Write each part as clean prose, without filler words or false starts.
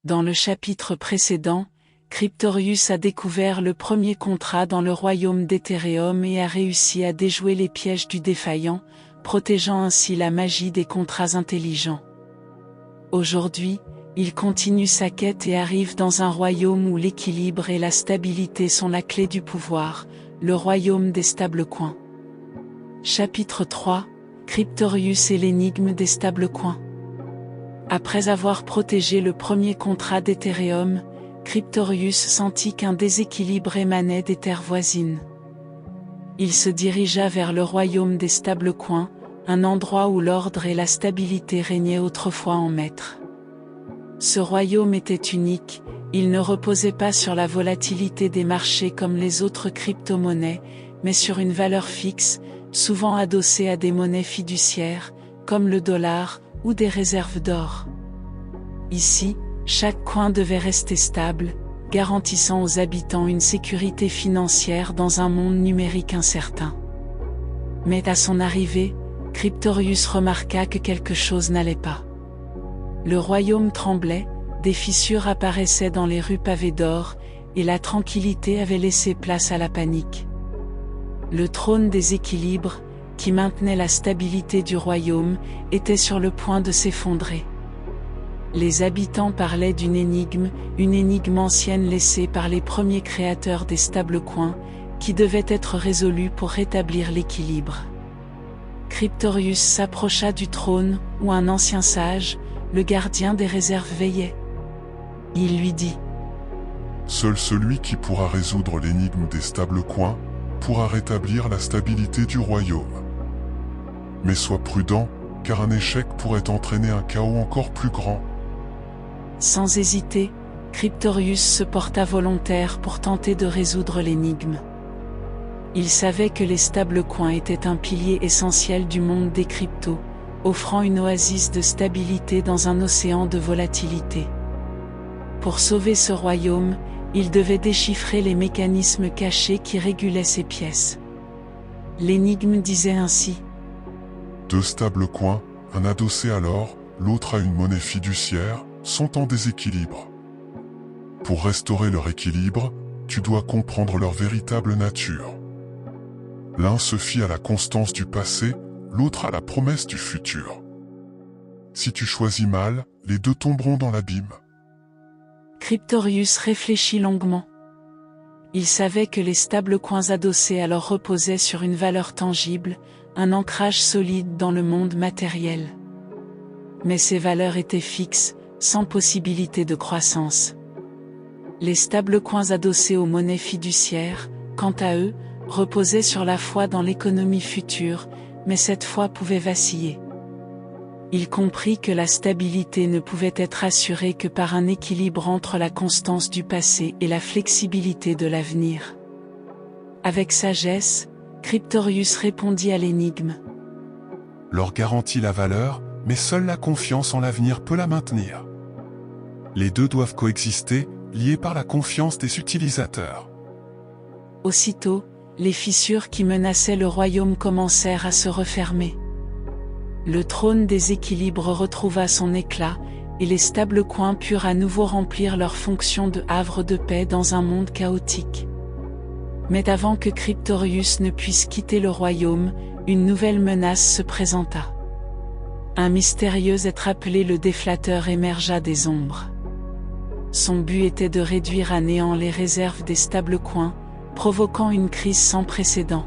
Dans le chapitre précédent, Cryptorius a découvert le premier contrat dans le royaume d'Ethereum et a réussi à déjouer les pièges du défaillant, protégeant ainsi la magie des contrats intelligents. Aujourd'hui, il continue sa quête et arrive dans un royaume où l'équilibre et la stabilité sont la clé du pouvoir, le royaume des stablecoins. Chapitre 3, Cryptorius et l'énigme des stablecoins. Après avoir protégé le premier contrat d'Ethereum, Cryptorius sentit qu'un déséquilibre émanait des terres voisines. Il se dirigea vers le royaume des stablecoins, un endroit où l'ordre et la stabilité régnaient autrefois en maître. Ce royaume était unique, il ne reposait pas sur la volatilité des marchés comme les autres crypto-monnaies, mais sur une valeur fixe, souvent adossée à des monnaies fiduciaires, comme le dollar, ou des réserves d'or. Ici, chaque coin devait rester stable, garantissant aux habitants une sécurité financière dans un monde numérique incertain. Mais à son arrivée, Cryptorius remarqua que quelque chose n'allait pas. Le royaume tremblait, des fissures apparaissaient dans les rues pavées d'or, et la tranquillité avait laissé place à la panique. Le trône des équilibres, qui maintenait la stabilité du royaume, était sur le point de s'effondrer. Les habitants parlaient d'une énigme ancienne laissée par les premiers créateurs des stablecoins, qui devait être résolue pour rétablir l'équilibre. Cryptorius s'approcha du trône, où un ancien sage, le gardien des réserves veillait. Il lui dit : « Seul celui qui pourra résoudre l'énigme des stablecoins pourra rétablir la stabilité du royaume. Mais sois prudent, car un échec pourrait entraîner un chaos encore plus grand. » Sans hésiter, Cryptorius se porta volontaire pour tenter de résoudre l'énigme. Il savait que les stablecoins étaient un pilier essentiel du monde des cryptos, offrant une oasis de stabilité dans un océan de volatilité. Pour sauver ce royaume, il devait déchiffrer les mécanismes cachés qui régulaient ces pièces. L'énigme disait ainsi : Deux stablecoins, un adossé à l'or, l'autre à une monnaie fiduciaire, sont en déséquilibre. Pour restaurer leur équilibre, tu dois comprendre leur véritable nature. L'un se fie à la constance du passé, l'autre à la promesse du futur. Si tu choisis mal, les deux tomberont dans l'abîme. Cryptorius réfléchit longuement. Il savait que les stablecoins adossés à l'or reposaient sur une valeur tangible, un ancrage solide dans le monde matériel. Mais ces valeurs étaient fixes, sans possibilité de croissance. Les stablecoins adossés aux monnaies fiduciaires, quant à eux, reposaient sur la foi dans l'économie future, mais cette foi pouvait vaciller. Il comprit que la stabilité ne pouvait être assurée que par un équilibre entre la constance du passé et la flexibilité de l'avenir. Avec sagesse, Cryptorius répondit à l'énigme. L'or garantit la valeur, mais seule la confiance en l'avenir peut la maintenir. Les deux doivent coexister, liés par la confiance des utilisateurs. Aussitôt, les fissures qui menaçaient le royaume commencèrent à se refermer. Le trône des équilibres retrouva son éclat, et les stablecoins purent à nouveau remplir leur fonction de havre de paix dans un monde chaotique. Mais avant que Cryptorius ne puisse quitter le royaume, une nouvelle menace se présenta. Un mystérieux être appelé le Déflateur émergea des ombres. Son but était de réduire à néant les réserves des stablecoins, provoquant une crise sans précédent.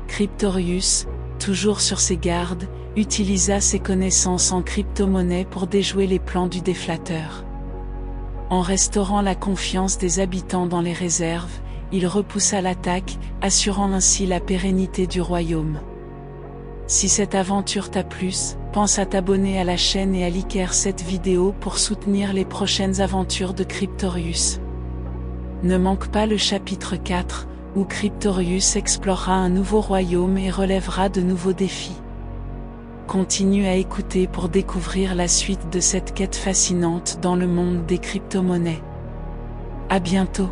Cryptorius, toujours sur ses gardes, utilisa ses connaissances en crypto-monnaie pour déjouer les plans du Déflateur. En restaurant la confiance des habitants dans les réserves, il repoussa l'attaque, assurant ainsi la pérennité du royaume. Si cette aventure t'a plu, pense à t'abonner à la chaîne et à liker cette vidéo pour soutenir les prochaines aventures de Cryptorius. Ne manque pas le chapitre 4, où Cryptorius explorera un nouveau royaume et relèvera de nouveaux défis. Continue à écouter pour découvrir la suite de cette quête fascinante dans le monde des crypto-monnaies. À bientôt.